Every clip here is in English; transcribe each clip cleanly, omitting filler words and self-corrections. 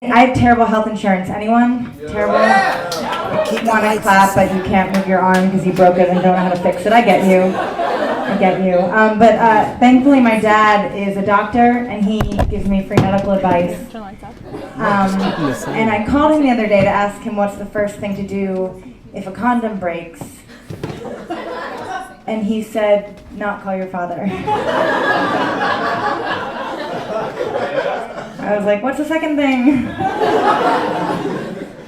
I have terrible health insurance. Anyone? Terrible? You want to clap, but you can't move your arm because you broke it and don't know how to fix it. I get you. I get you. But thankfully, my dad is a doctor, and he gives me free medical advice. And I called him the other day to ask him what's the first thing to do if a condom breaks. And he said, not call your father. I was like, what's the second thing?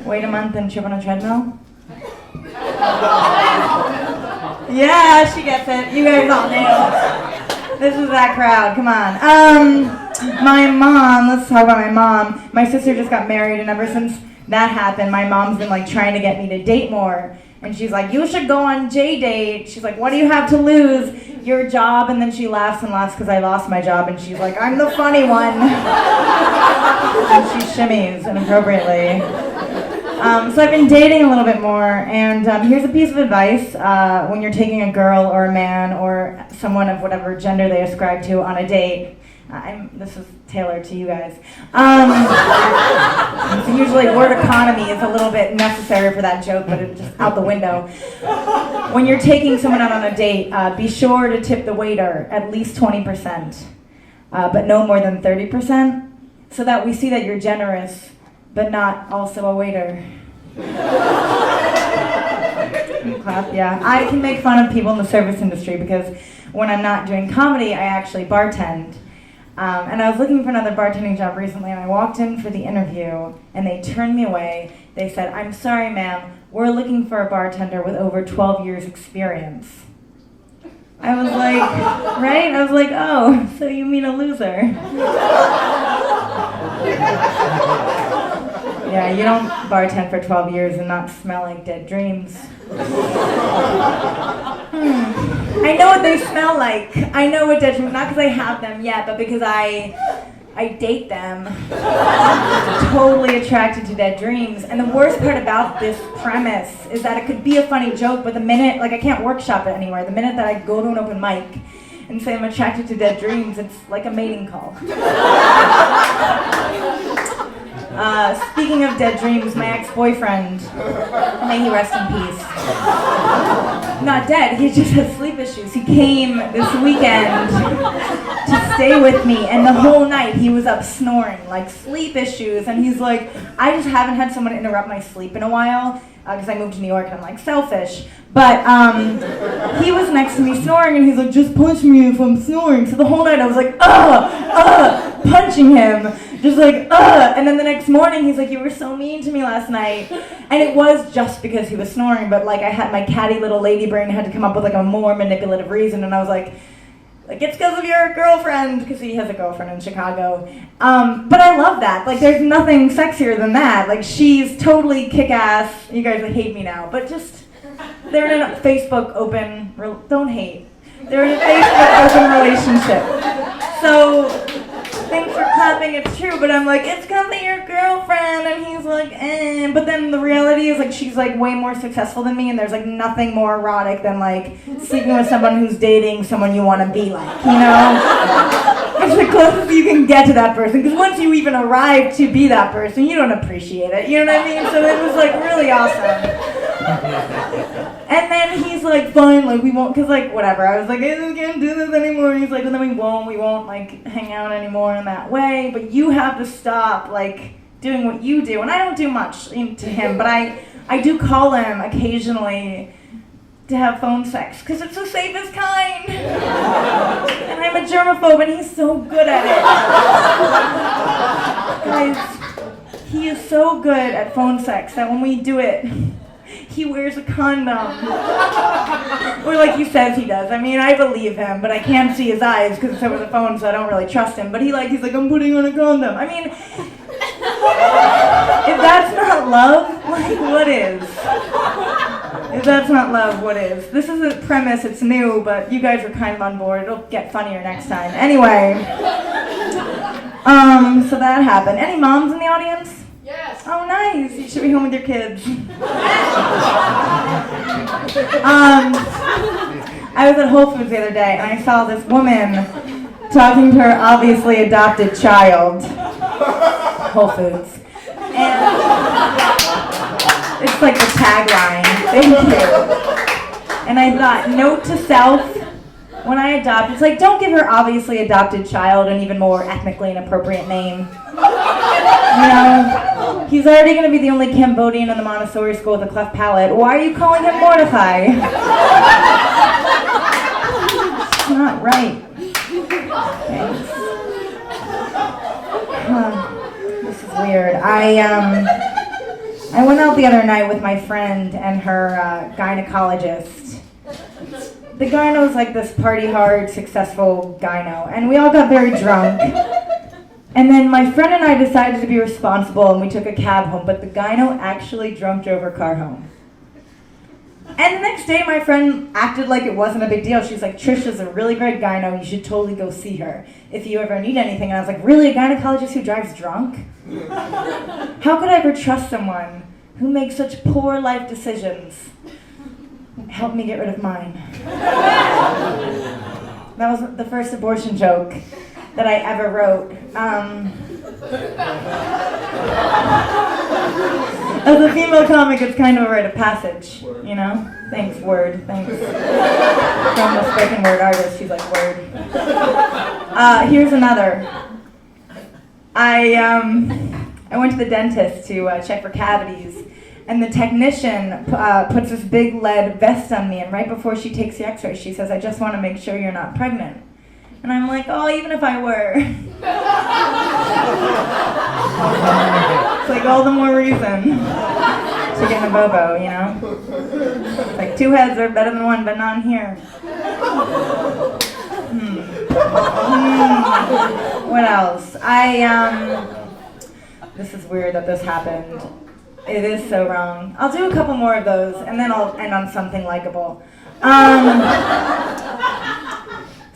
Wait a month and trip on a treadmill? Yeah, she gets it. You guys all knew. This is that crowd, come on. My mom, let's talk about my mom. My sister just got married, and ever since that happened, my mom's been like trying to get me to date more. And she's like, you should go on J-Date. She's like, what do you have to lose? Your job. And then she laughs and laughs because I lost my job. And she's like, I'm the funny one. And she shimmies inappropriately. So I've been dating a little bit more. And here's a piece of advice. When you're taking a girl or a man or someone of whatever gender they ascribe to on a date, this is tailored to you guys. So usually word economy is a little bit necessary for that joke, but it's just out the window. When you're taking someone out on a date, be sure to tip the waiter at least 20%, but no more than 30%, so that we see that you're generous, but not also a waiter. Clap, yeah. I can make fun of people in the service industry because when I'm not doing comedy, I actually bartend. And I was looking for another bartending job recently, and I walked in for the interview, and they turned me away. They said, I'm sorry, ma'am, we're looking for a bartender with over 12 years experience. I was like, right? I was like, oh, so you mean a loser. Yeah, you don't bartend for 12 years and not smell like dead dreams. I know what they smell like. I know what dead dreams, not because I have them yet, but because I date them. I'm totally attracted to dead dreams. And the worst part about this premise is that it could be a funny joke, but the minute, like I can't workshop it anywhere, the minute that I go to an open mic and say I'm attracted to dead dreams, it's like a mating call. Speaking of dead dreams, my ex-boyfriend, may he rest in peace. Not dead, he just has sleep issues. He came this weekend to stay with me, and the whole night he was up snoring, like sleep issues, and he's like, I just haven't had someone interrupt my sleep in a while, because I moved to New York and I'm like selfish. But he was next to me snoring, and he's like, just punch me if I'm snoring. So the whole night I was like, punching him. Just like, and then the next morning he's like, you were so mean to me last night. And it was just because he was snoring, but like I had my catty little lady brain had to come up with like a more manipulative reason, and I was like it's because of your girlfriend, because he has a girlfriend in Chicago. But I love that. Like there's nothing sexier than that. Like she's totally kick-ass. You guys hate me now, but just, they're in a Facebook open, don't hate. They're in a Facebook open relationship. So, thanks for clapping, it's true, but I'm like, it's because of your girlfriend, and he's like, eh. But then the reality is like, she's like way more successful than me, and there's like nothing more erotic than like sleeping with someone who's dating someone you want to be like, you know? It's the closest you can get to that person, because once you even arrive to be that person, you don't appreciate it, you know what I mean? So it was like really awesome. And then he's like, fine, like we won't, cause like whatever, I was like, I just can't do this anymore, and he's like, well then we won't like hang out anymore in that way, but you have to stop like doing what you do. And I don't do much to him, but I do call him occasionally to have phone sex, cause it's the safest kind. And I'm a germaphobe, and he's so good at it. Guys, he is so good at phone sex that when we do it, he wears a condom. Or like he says he does. I mean, I believe him, but I can't see his eyes because it's over the phone, so I don't really trust him. But he's like, I'm putting on a condom. I mean, if that's not love, like what is? If that's not love, what is? This is a premise, it's new, but you guys are kind of on board. It'll get funnier next time. Anyway, so that happened. Any moms in the audience? Yes. Oh, nice. You should be home with your kids. I was at Whole Foods the other day, and I saw this woman talking to her obviously adopted child. Whole Foods. And it's like the tagline. Thank you. And I thought, note to self, when I adopt, it's like, don't give your obviously adopted child an even more ethnically inappropriate name. You know, he's already going to be the only Cambodian in the Montessori school with a cleft palate. Why are you calling him Mordecai? It's not right. Thanks. This is weird. I went out the other night with my friend and her gynecologist. The gyno's like this party-hard, successful gyno, and we all got very drunk. And then my friend and I decided to be responsible, and we took a cab home, but the gyno actually drove our car home. And the next day, my friend acted like it wasn't a big deal. She's like, Trisha's a really great gyno. You should totally go see her if you ever need anything. And I was like, really, a gynecologist who drives drunk? How could I ever trust someone who makes such poor life decisions? Help me get rid of mine. That was the first abortion joke that I ever wrote. As a female comic, it's kind of a rite of passage, you know? Thanks, word, thanks. From a spoken word artist, she's like, word. Here's another. I went to the dentist to check for cavities, and the technician puts this big lead vest on me, and right before she takes the x-ray, she says, I just want to make sure you're not pregnant. And I'm like, oh, even if I were. It's like all the more reason to get in a bobo, you know? It's like 2 heads are better than 1, but not here. What else? This is weird that this happened. It is so wrong. I'll do a couple more of those, and then I'll end on something likable.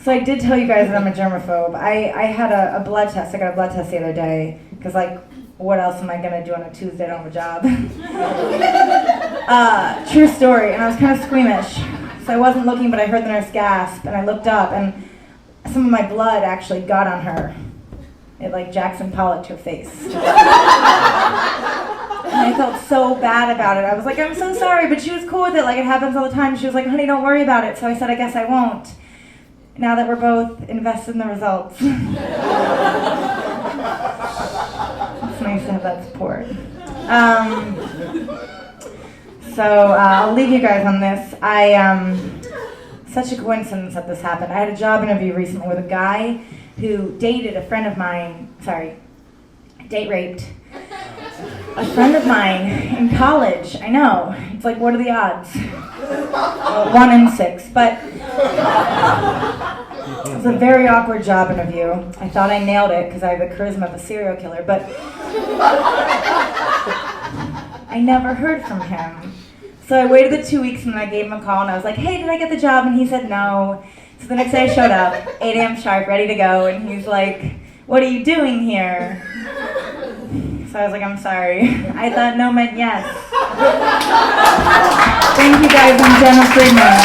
So I did tell you guys that I'm a germaphobe. I had a blood test. I got a blood test the other day, because, like, what else am I going to do on a Tuesday? I don't have a job. True story, and I was kind of squeamish. So I wasn't looking, but I heard the nurse gasp, and I looked up, and some of my blood actually got on her. It, like, Jackson Pollocked her face. And I felt so bad about it. I was like, I'm so sorry, but she was cool with it. Like, it happens all the time. She was like, honey, don't worry about it. So I said, I guess I won't. Now that we're both invested in the results. It's nice to have that support. I'll leave you guys on this. Such a coincidence that this happened. I had a job interview recently with a guy who dated a friend of mine, date raped a friend of mine in college. I know, it's like, what are the odds? 1 in 6, but it was a very awkward job interview. I thought I nailed it because I have the charisma of a serial killer, but I never heard from him. So I waited the 2 weeks and then I gave him a call and I was like, hey, did I get the job? And he said no. So the next day I showed up, 8 a.m. sharp, ready to go, and he's like, what are you doing here? So I was like, I'm sorry. I thought no meant yes. Thank you guys, I'm Jena Friedman.